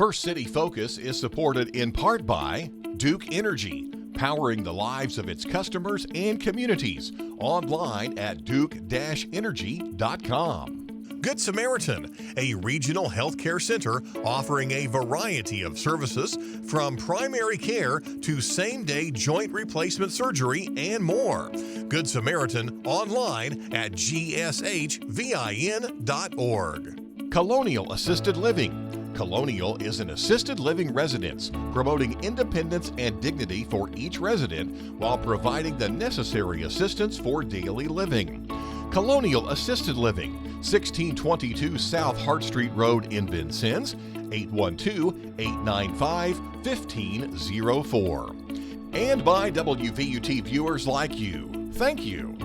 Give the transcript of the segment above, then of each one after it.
First City Focus is supported in part by Duke Energy, powering the lives of its customers and communities. Online at duke-energy.com. Good Samaritan, a regional healthcare center offering a variety of services from primary care to same-day joint replacement surgery and more. Good Samaritan online at gshvin.org. Colonial Assisted Living. Colonial is an assisted living residence, promoting independence and dignity for each resident while providing the necessary assistance for daily living. Colonial Assisted Living, 1622 South Hart Street Road in Vincennes, 812-895-1504. And by WVUT viewers like you. Thank you.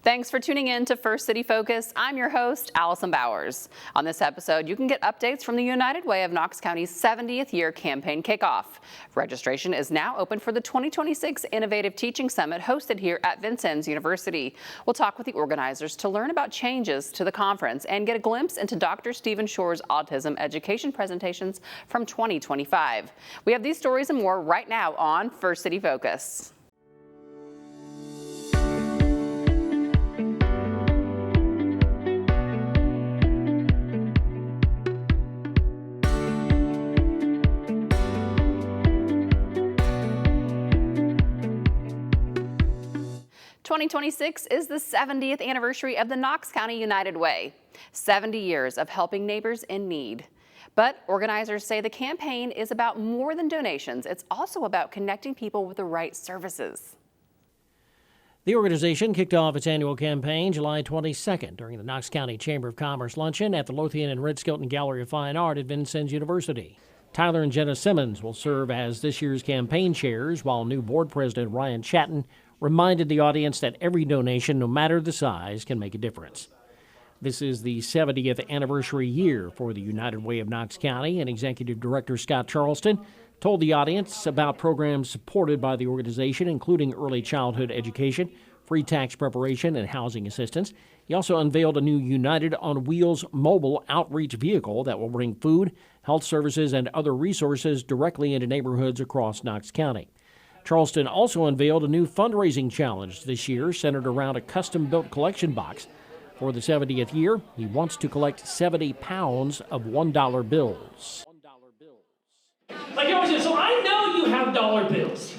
Thanks for tuning in to First City Focus. I'm your host, Allison Bowers. On this episode, you can get updates from the United Way of Knox County's 70th year campaign kickoff. Registration is now open for the 2026 Innovative Teaching Summit hosted here at Vincennes University. We'll talk with the organizers to learn about changes to the conference and get a glimpse into Dr. Stephen Shore's autism education presentations from 2025. We have these stories and more right now on First City Focus. 2026 is the 70th anniversary of the Knox County United Way. 70 years of helping neighbors in need. But organizers say the campaign is about more than donations. It's also about connecting people with the right services. The organization kicked off its annual campaign July 22nd during the Knox County Chamber of Commerce luncheon at the Lothian and Red Skelton Gallery of Fine Art at Vincennes University. Tyler and Jenna Simmons will serve as this year's campaign chairs, while new board president Ryan Chatton reminded the audience that every donation, no matter the size, can make a difference. This is the 70th anniversary year for the United Way of Knox County, and Executive Director Scott Charleston told the audience about programs supported by the organization, including early childhood education, free tax preparation, and housing assistance. He also unveiled a new United on Wheels mobile outreach vehicle that will bring food, health services, and other resources directly into neighborhoods across Knox County. Charleston also unveiled a new fundraising challenge this year centered around a custom-built collection box. For the 70th year, he wants to collect 70 pounds of $1 bills. Like I always say, so I know you have dollar bills,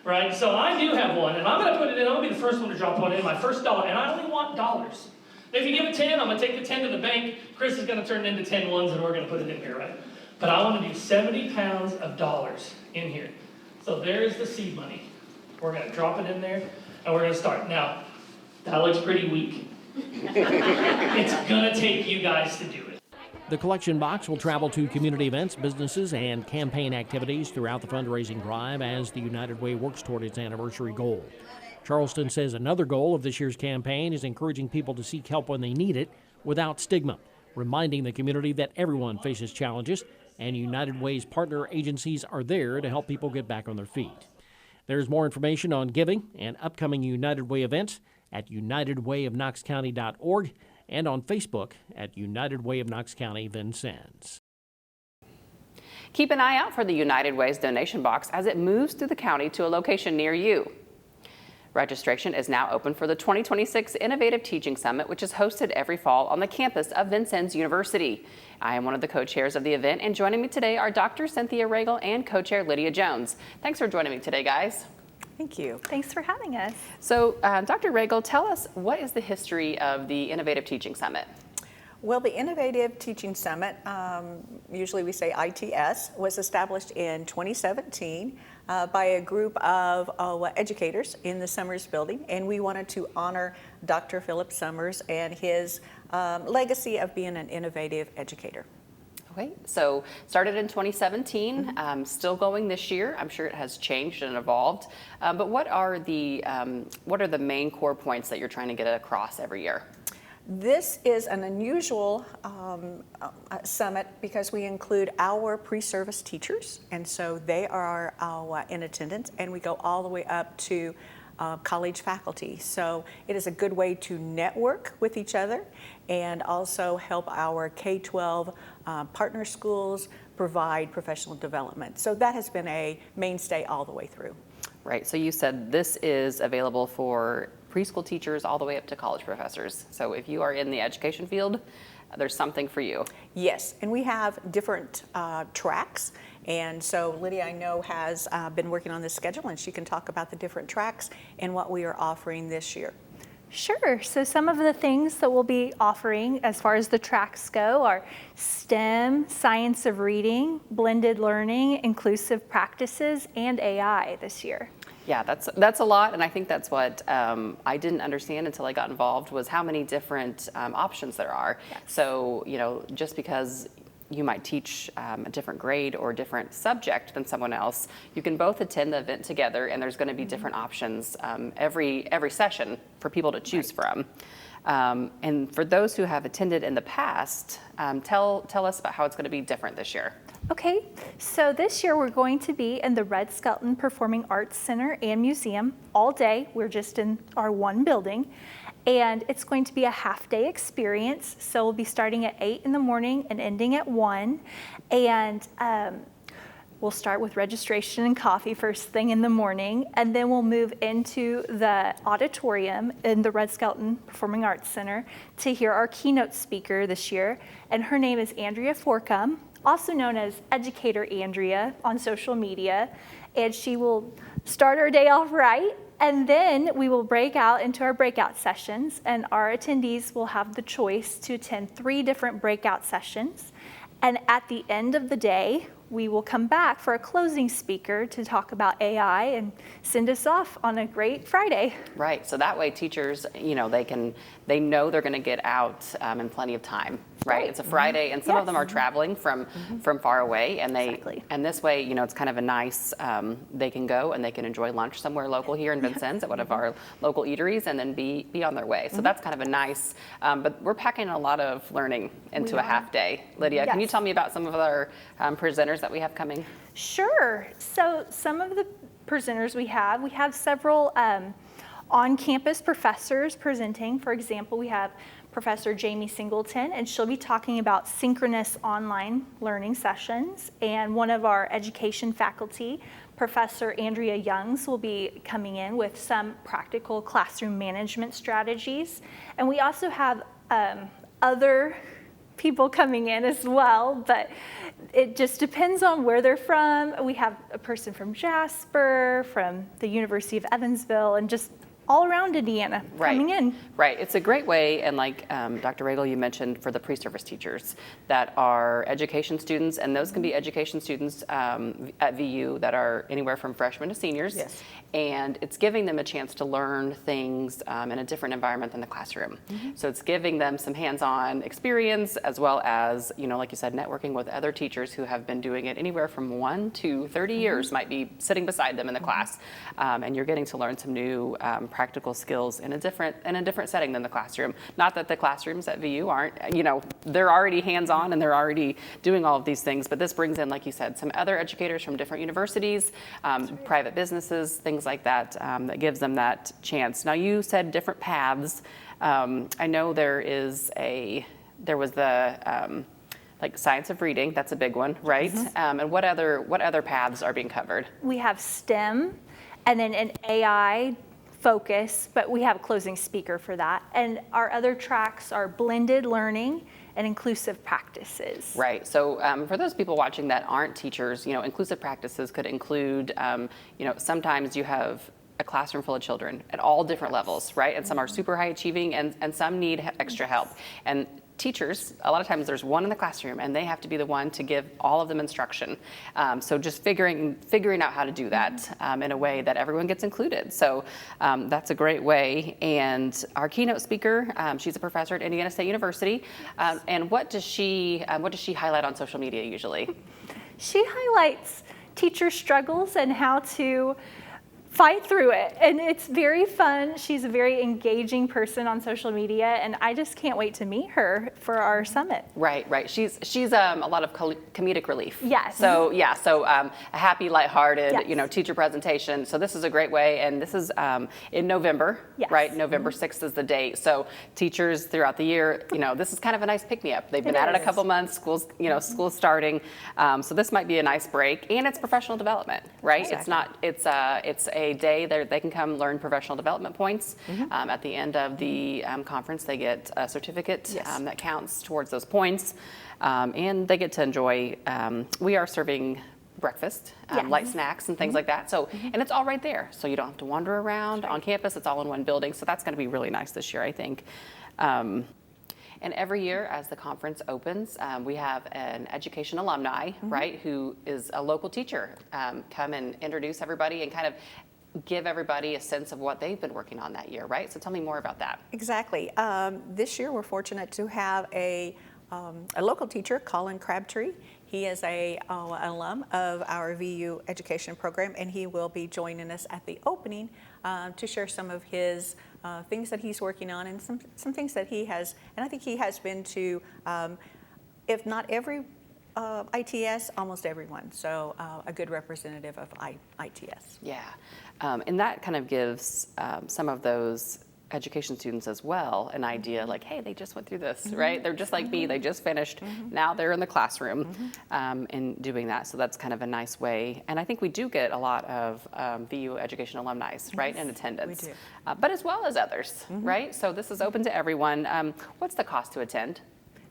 right? So I do have one, and I'm going to put it in. I'm going to be the first one to drop one in, my first dollar, and I only want dollars. If you give a 10, I'm going to take the 10 to the bank. Chris is going to turn it into 10 ones, and we're going to put it in here, right? But I want to do 70 pounds of dollars in here. So there's the seed money. We're going to drop it in there, and we're going to start. Now, that looks pretty weak. It's going to take you guys to do it. The collection box will travel to community events, businesses, and campaign activities throughout the fundraising drive as the United Way works toward its anniversary goal. Charleston says another goal of this year's campaign is encouraging people to seek help when they need it without stigma, reminding the community that everyone faces challenges and United Way's partner agencies are there to help people get back on their feet. There's more information on giving and upcoming United Way events at unitedwayofknoxcounty.org and on Facebook at United Way of Knox County Vincennes. Keep an eye out for the United Way's donation box as it moves through the county to a location near you. Registration is now open for the 2026 Innovative Teaching Summit, which is hosted every fall on the campus of Vincennes University. I am one of the co-chairs of the event, and joining me today are Dr. Cynthia Regal and co-chair Lydia Jones. Thanks for joining me today, guys. Thank you. Thanks for having us. So, Dr. Regal, tell us, what is the history of the Innovative Teaching Summit? Well, the Innovative Teaching Summit, usually we say ITS, was established in 2017 by a group of educators in the Summers building, and we wanted to honor Dr. Philip Summers and his legacy of being an innovative educator. Okay, so started in 2017, still going this year. I'm sure it has changed and evolved, but what are the main core points that you're trying to get across every year? This is an unusual summit because we include our pre-service teachers, and so they are in attendance, and we go all the way up to college faculty. So it is a good way to network with each other and also help our K-12 partner schools provide professional development. So that has been a mainstay all the way through. Right, so you said this is available for preschool teachers all the way up to college professors. So if you are in the education field, there's something for you. Yes, and we have different tracks. And so Lydia, I know, has been working on this schedule, and she can talk about the different tracks and what we are offering this year. Sure. So some of the things that we'll be offering as far as the tracks go are STEM, science of reading, blended learning, inclusive practices, and AI this year. Yeah, that's a lot, and I think that's what I didn't understand until I got involved, was how many different options there are. Yes. So, just because you might teach a different grade or different subject than someone else, you can both attend the event together, and there's going to be different options every session for people to choose from. And for those who have attended in the past, tell us about how it's going to be different this year. Okay, so this year we're going to be in the Red Skelton Performing Arts Center and Museum all day. We're just in our one building. And it's going to be a half-day experience. So we'll be starting at 8 in the morning and ending at 1. And we'll start with registration and coffee first thing in the morning. And then we'll move into the auditorium in the Red Skelton Performing Arts Center to hear our keynote speaker this year. And her name is Andrea Forcum, also known as Educator Andrea on social media. And she will start our day off right. And then we will break out into our breakout sessions, and our attendees will have the choice to attend 3 different breakout sessions. And at the end of the day, we will come back for a closing speaker to talk about AI and send us off on a great Friday. Right, so that way teachers, they know they're going to get out in plenty of time. Right, it's a Friday, and some of them are traveling from far away, and and this way, it's kind of a nice. They can go and they can enjoy lunch somewhere local here in Vincennes at one of our local eateries, and then be on their way. So that's kind of a nice. But we're packing a lot of learning into a half day. Lydia, can you tell me about some of our presenters that we have coming? Sure. So some of the presenters we have several on-campus professors presenting. For example, we have Professor Jamie Singleton, and she'll be talking about synchronous online learning sessions. And one of our education faculty, Professor Andrea Youngs, will be coming in with some practical classroom management strategies. And we also have other people coming in as well, but it just depends on where they're from. We have a person from Jasper, from the University of Evansville, and just all around Indiana coming in. Right, it's a great way, and like Dr. Regal, you mentioned, for the pre-service teachers that are education students, and those can be education students at VU that are anywhere from freshmen to seniors. Yes. And it's giving them a chance to learn things in a different environment than the classroom. So it's giving them some hands-on experience, as well as, like you said, networking with other teachers who have been doing it anywhere from 1 to 30 years, might be sitting beside them in the class. And you're getting to learn some new practical skills in a different setting than the classroom. Not that the classrooms at VU aren't, they're already hands-on and they're already doing all of these things, but this brings in, like you said, some other educators from different universities, private businesses, things like that, that gives them that chance. Now, you said different paths. I know there was the like science of reading. That's a big one, right? And what other paths are being covered? We have STEM, and then an AI focus, but we have a closing speaker for that. And our other tracks are blended learning and inclusive practices. Right, so for those people watching that aren't teachers, inclusive practices could include, sometimes you have a classroom full of children at all different levels, right? And some are super high achieving, and some need extra help. And teachers, a lot of times there's one in the classroom and they have to be the one to give all of them instruction. So just figuring out how to do that in a way that everyone gets included. So that's a great way. And our keynote speaker, she's a professor at Indiana State University. And what does she highlight on social media usually? She highlights teacher struggles and how to fight through it. And it's very fun. She's a very engaging person on social media, and I just can't wait to meet her for our summit. Right. She's a lot of comedic relief. Yes. So a happy, lighthearted, Yes. teacher presentation. So this is a great way, and this is in November, Yes. right? November 6th is the date. So teachers throughout the year, this is kind of a nice pick-me-up. They've been at it a couple months. School's starting. So this might be a nice break, and it's professional development, right? Exactly. It's a day that they can come learn professional development points. At the end of the conference, they get a certificate Yes. that counts towards those points, and they get to enjoy. We are serving breakfast, Yes. light snacks and things like that. So, and it's all right there. So you don't have to wander around on campus. It's all in one building. So that's going to be really nice this year, I think. And every year as the conference opens, we have an education alumni, right, who is a local teacher, come and introduce everybody and kind of give everybody a sense of what they've been working on that year, right? So tell me more about that. Exactly. This year we're fortunate to have a local teacher, Colin Crabtree. He is an alum of our VU education program, and he will be joining us at the opening to share some of his things that he's working on and some things that he has. And I think he has been to, if not every ITS, almost everyone. So a good representative of ITS. Yeah, and that kind of gives some of those education students as well an idea like, hey, they just went through this, right? They're just like me, they just finished. Now they're in the classroom and doing that. So that's kind of a nice way. And I think we do get a lot of VU education alumni, right, in attendance. We do. But as well as others, right? So this is open to everyone. What's the cost to attend?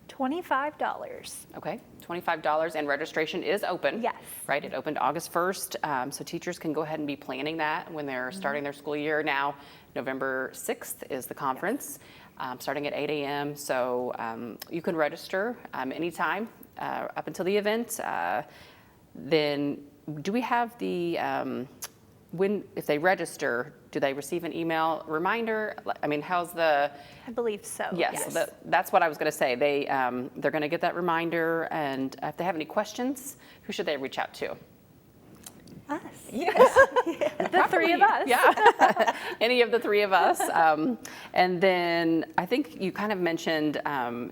$25. Okay, $25, and registration is open. Yes. Right, it opened August 1st, so teachers can go ahead and be planning that when they're starting their school year now. November 6th is the conference, starting at 8 a.m., so you can register anytime up until the event. Then do we have the, if they register, do they receive an email reminder? I mean, how's the? I believe so. Yes, so that's what I was going to say. They're going to get that reminder, and if they have any questions, who should they reach out to? Us. Yes. The three of us. Yeah, any of the three of us. And then I think you kind of mentioned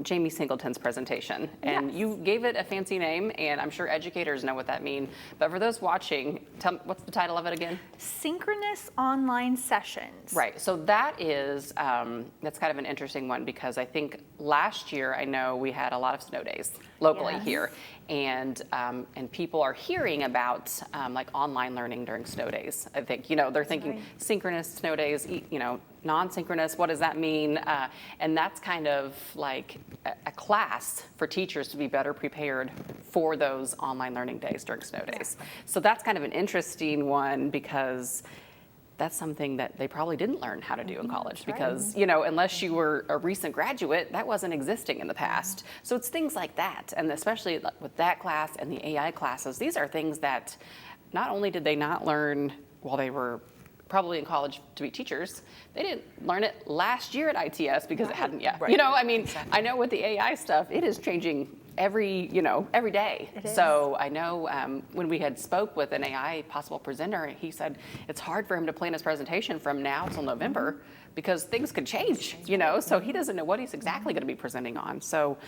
Jamie Singleton's presentation, and Yes. you gave it a fancy name, and I'm sure educators know what that means. But for those watching, tell me, what's the title of it again? Synchronous online sessions. Right, so that is, that's kind of an interesting one because I think last year, I know we had a lot of snow days locally Yes. here. And people are hearing about like online learning during snow days. I think, they're thinking synchronous snow days, non-synchronous, what does that mean? And that's kind of like a class for teachers to be better prepared for those online learning days during snow days. So that's kind of an interesting one because that's something that they probably didn't learn how to do in college because, unless you were a recent graduate, that wasn't existing in the past. So it's things like that. And especially with that class and the AI classes, these are things that not only did they not learn while they were probably in college to be teachers, they didn't learn it last year at ITS because it hadn't yet. Right. I know with the AI stuff, it is changing every day. It is. So I know when we had spoke with an AI possible presenter, he said it's hard for him to plan his presentation from now till November because things could change, so he doesn't know what he's exactly going to be presenting on. So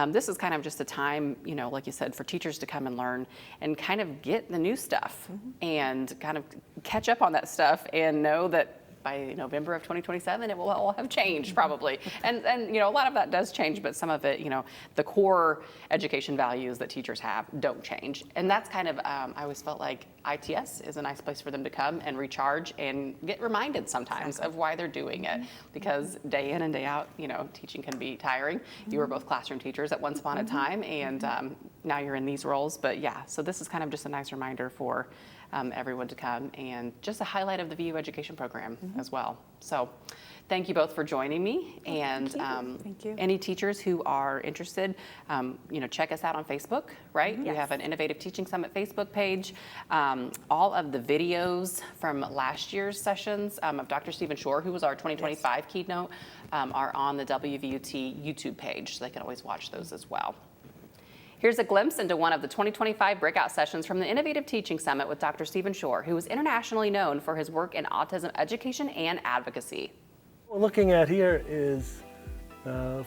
this is kind of just a time, like you said, for teachers to come and learn and kind of get the new stuff and kind of catch up on that stuff and know that by November of 2027, it will all have changed probably. And a lot of that does change, but some of it, the core education values that teachers have don't change. And that's kind of, I always felt like ITS is a nice place for them to come and recharge and get reminded sometimes of why they're doing it. Because day in and day out, teaching can be tiring. You were both classroom teachers at once upon a time, and now you're in these roles. But yeah, so this is kind of just a nice reminder for everyone to come and just a highlight of the VU education program as well. So thank you both for joining me. And Thank you. any teachers who are interested, check us out on Facebook, right? We Yes. have an Innovative Teaching Summit Facebook page. All of the videos from last year's sessions of Dr. Stephen Shore, who was our 2025 keynote, are on the WVUT YouTube page. So they can always watch those as well. Here's a glimpse into one of the 2025 breakout sessions from the Innovative Teaching Summit with Dr. Stephen Shore, who is internationally known for his work in autism education and advocacy. What we're looking at here is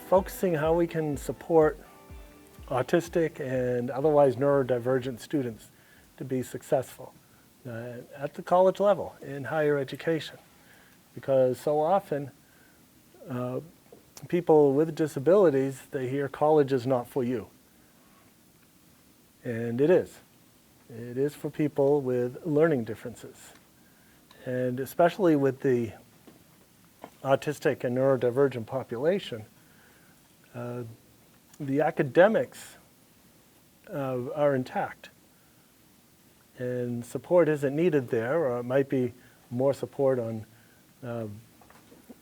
focusing how we can support autistic and otherwise neurodivergent students to be successful at the college level in higher education. Because so often people with disabilities, they hear college is not for you. And it is. It is for people with learning differences. And especially with the autistic and neurodivergent population, the academics are intact. And support isn't needed there, or it might be more support on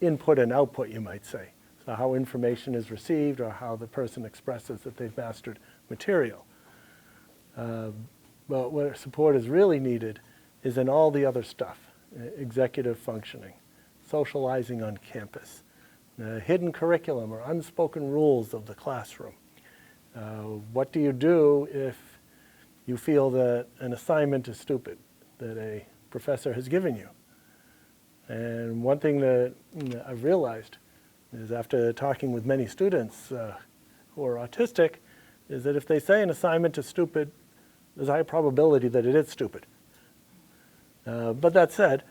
input and output, you might say. So how information is received or how the person expresses that they've mastered material. But where support is really needed is in all the other stuff, executive functioning, socializing on campus, hidden curriculum or unspoken rules of the classroom. What do you do if you feel that an assignment is stupid that a professor has given you? And one thing that I've realized is after talking with many students who are autistic is that if they say an assignment is stupid, there's a high probability that it is stupid. But that said,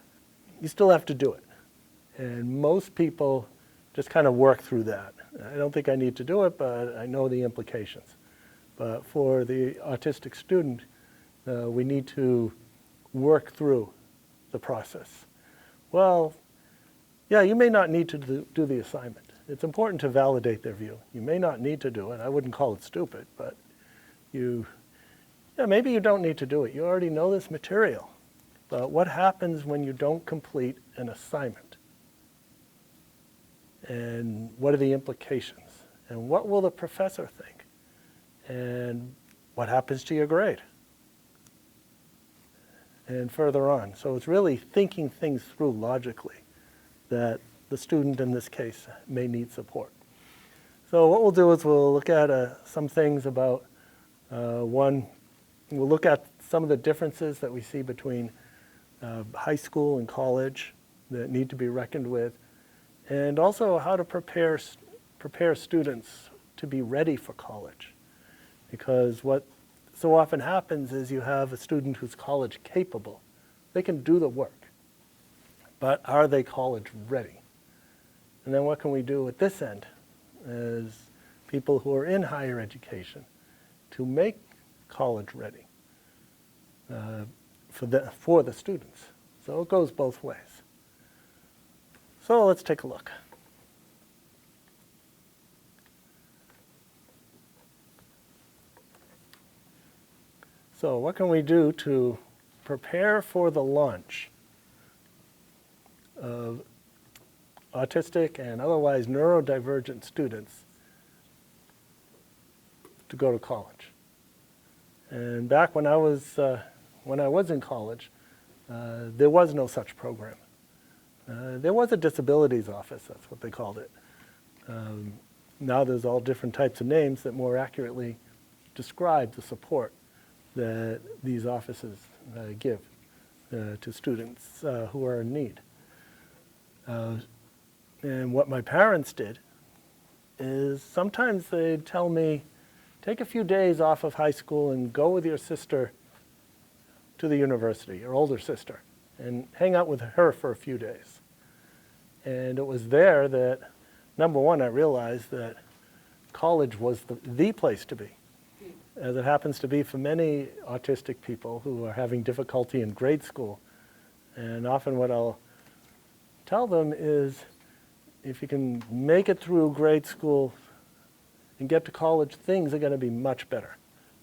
you still have to do it. And most people just kind of work through that. I don't think I need to do it, but I know the implications. But for the autistic student, we need to work through the process. Well, yeah, you may not need to do the assignment. It's important to validate their view. You may not need to do it. I wouldn't call it stupid, but maybe you don't need to do it. You already know this material. But what happens when you don't complete an assignment? And what are the implications? And what will the professor think? And what happens to your grade? And further on. So it's really thinking things through logically that the student in this case may need support. So what we'll do is we'll look at some things about one, we'll look at some of the differences that we see between high school and college that need to be reckoned with, and also how to prepare students to be ready for college. Because what so often happens is you have a student who's college capable. They can do the work, but are they college ready? And then what can we do at this end as people who are in higher education to make college ready for the students? So it goes both ways. So let's take a look. So what can we do to prepare for the launch of autistic and otherwise neurodivergent students to go to college? And back when I was in college, there was no such program. There was a disabilities office, that's what they called it. Now there's all different types of names that more accurately describe the support that these offices give to students who are in need. And what my parents did is sometimes they'd tell me, take a few days off of high school and go with your sister to the university, your older sister, and hang out with her for a few days. And it was there that, number one, I realized that college was the place to be, as it happens to be for many autistic people who are having difficulty in grade school. And often what I'll tell them is, if you can make it through grade school and get to college, things are going to be much better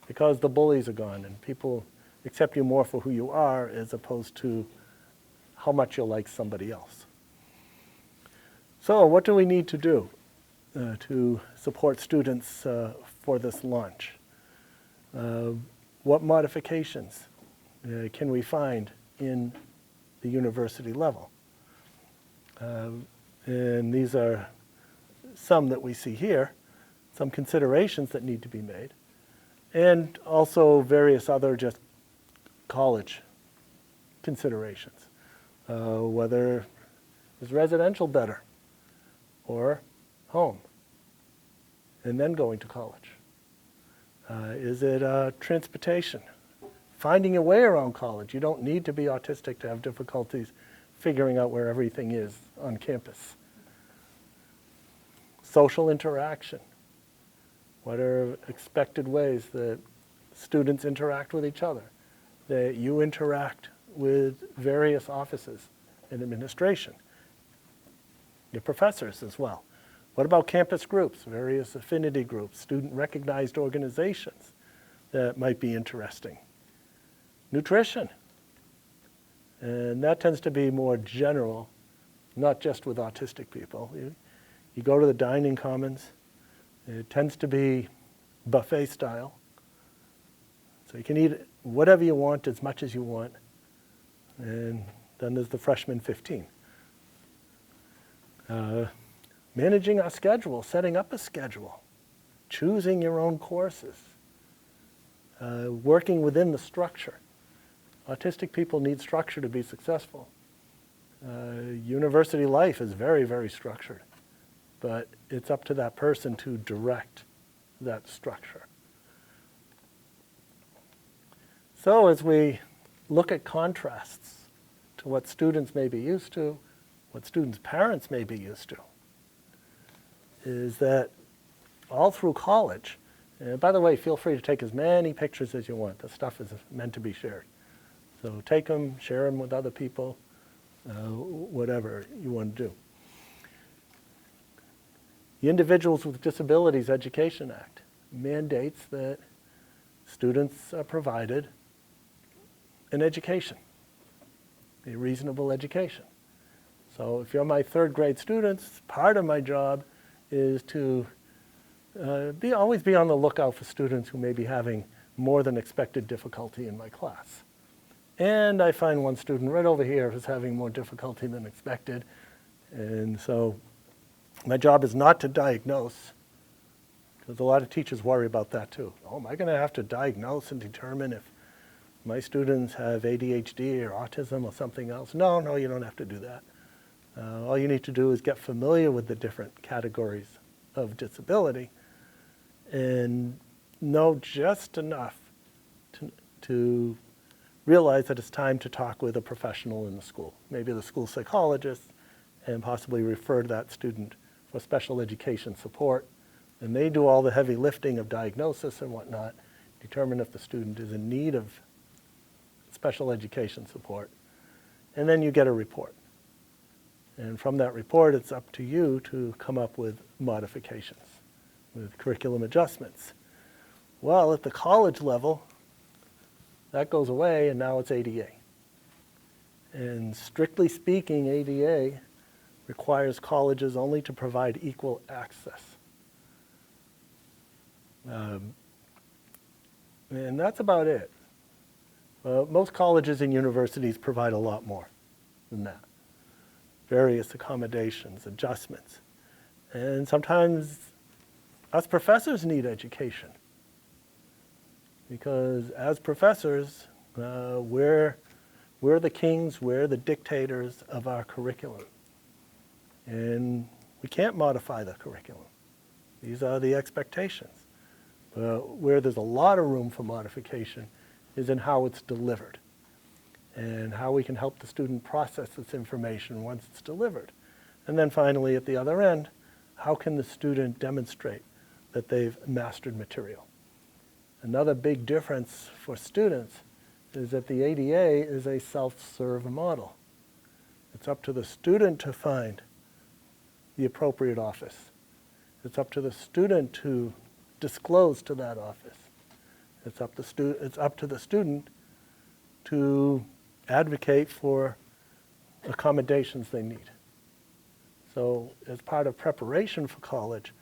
because the bullies are gone and people accept you more for who you are as opposed to how much you'll like somebody else. So what do we need to do to support students for this launch? What modifications can we find in the university level? And these are some that we see here, some considerations that need to be made. And also various other just college considerations. Whether is residential better or home and then going to college? Is it transportation? Finding your way around college. You don't need to be autistic to have difficulties figuring out where everything is on campus. Social interaction. What are expected ways that students interact with each other? That you interact with various offices and administration. Your professors as well. What about campus groups, various affinity groups, student-recognized organizations that might be interesting? Nutrition. And that tends to be more general, not just with autistic people. You go to the dining commons, it tends to be buffet style. So you can eat whatever you want, as much as you want. And then there's the freshman 15. Managing our schedule, setting up a schedule, choosing your own courses, working within the structure. Autistic people need structure to be successful. University life is very, very structured, but it's up to that person to direct that structure. So as we look at contrasts to what students may be used to, what students' parents may be used to, is that all through college, and by the way, feel free to take as many pictures as you want. The stuff is meant to be shared. So take them, share them with other people, whatever you want to do. The Individuals with Disabilities Education Act mandates that students are provided an education, a reasonable education. So if you're my third grade students, part of my job is to always be on the lookout for students who may be having more than expected difficulty in my class. And I find one student right over here who's having more difficulty than expected. And so my job is not to diagnose, because a lot of teachers worry about that too. Oh, am I going to have to diagnose and determine if my students have ADHD or autism or something else? No, you don't have to do that. All you need to do is get familiar with the different categories of disability and know just enough to realize that it's time to talk with a professional in the school, maybe the school psychologist, and possibly refer to that student for special education support. And they do all the heavy lifting of diagnosis and whatnot, determine if the student is in need of special education support. And then you get a report. And from that report, it's up to you to come up with modifications, with curriculum adjustments. Well, at the college level, that goes away, and now it's ADA. And strictly speaking, ADA requires colleges only to provide equal access. And that's about it. Most colleges and universities provide a lot more than that. Various accommodations, adjustments. And sometimes us professors need education. Because as professors, we're the kings, we're the dictators of our curriculum. And we can't modify the curriculum. These are the expectations. Where there's a lot of room for modification is in how it's delivered and how we can help the student process this information once it's delivered. And then finally, at the other end, how can the student demonstrate that they've mastered material? Another big difference for students is that the ADA is a self-serve model. It's up to the student to find the appropriate office. It's up to the student to disclose to that office. It's up to the student to advocate for accommodations they need. So as part of preparation for college,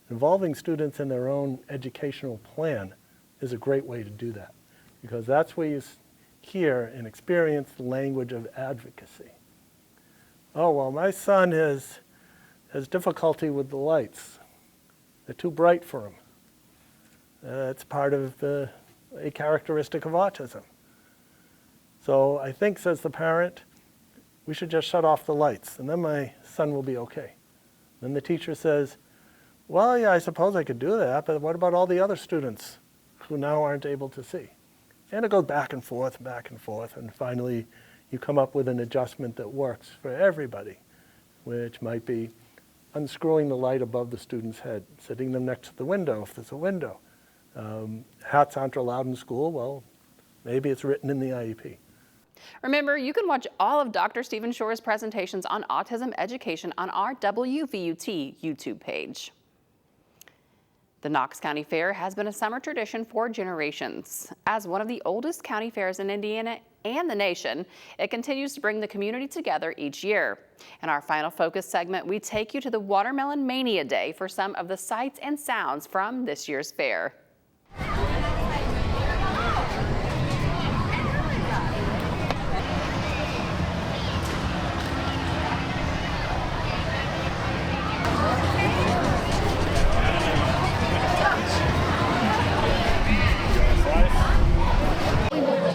involving students in their own educational plan is a great way to do that, because that's where you hear and experience the language of advocacy. Oh, well, my son has difficulty with the lights. They're too bright for him. It's part of a characteristic of autism. So I think, says the parent, we should just shut off the lights and then my son will be okay. Then the teacher says, well, yeah, I suppose I could do that, but what about all the other students who now aren't able to see? And it goes back and forth, and finally you come up with an adjustment that works for everybody, which might be unscrewing the light above the student's head, sitting them next to the window if there's a window. Hats aren't allowed in school, well, maybe it's written in the IEP. Remember, you can watch all of Dr. Stephen Shore's presentations on autism education on our WVUT YouTube page. The Knox County Fair has been a summer tradition for generations. As one of the oldest county fairs in Indiana and the nation, it continues to bring the community together each year. In our final focus segment, we take you to the Watermelon Mania Day for some of the sights and sounds from this year's fair.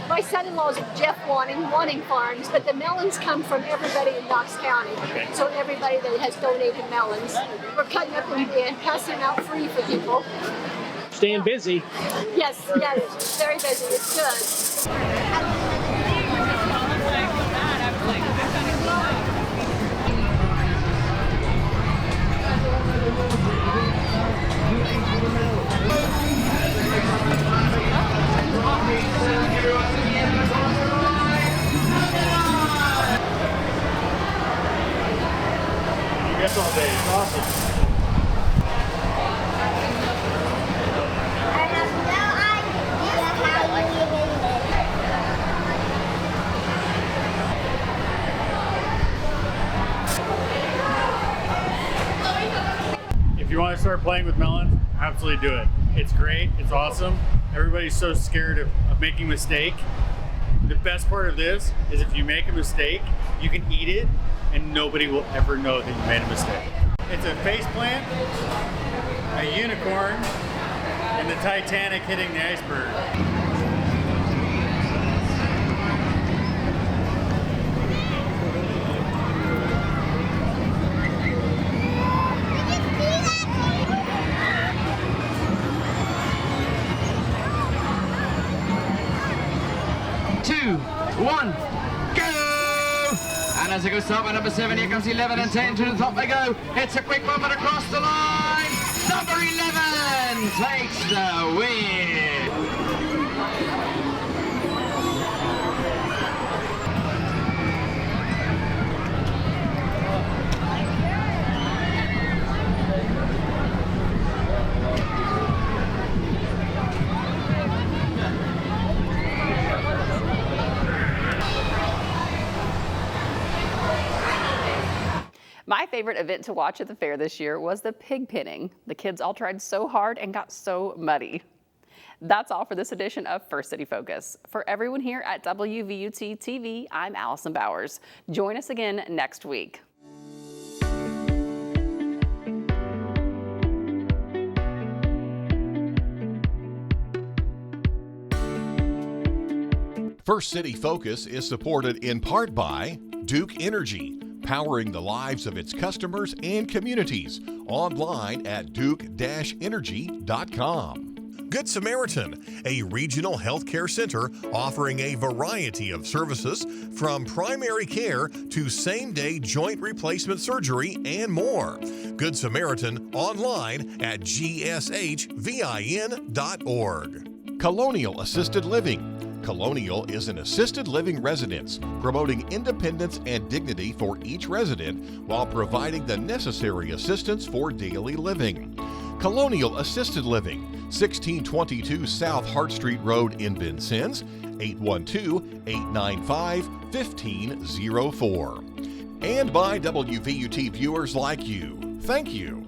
My son-in-law is Jeff wanting farms, but the melons come from everybody in Knox County. So everybody that has donated melons, we're cutting up and passing them out free for people. Staying busy. Yes, it's very busy. It's good. That's all day. It's awesome. If you want to start playing with melons, absolutely do it. It's great. It's awesome. Everybody's so scared of making a mistake. The best part of this is if you make a mistake, you can eat it and nobody will ever know that you made a mistake. It's a faceplant, a unicorn, and the Titanic hitting the iceberg. Two, one, go! And as it goes up by number 7, here comes 11 and 10 to the top they go. It's a quick one, but across the line, number 11 takes the win. My favorite event to watch at the fair this year was the pig pinning. The kids all tried so hard and got so muddy. That's all for this edition of First City Focus. For everyone here at WVUT TV, I'm Allison Bowers. Join us again next week. First City Focus is supported in part by Duke Energy, powering the lives of its customers and communities. Online at duke-energy.com. Good Samaritan, a regional healthcare center offering a variety of services from primary care to same-day joint replacement surgery and more. Good Samaritan online at gshvin.org. Colonial Assisted Living. Colonial is an assisted living residence, promoting independence and dignity for each resident while providing the necessary assistance for daily living. Colonial Assisted Living, 1622 South Hart Street Road in Vincennes, 812-895-1504. And by WVUT viewers like you. Thank you.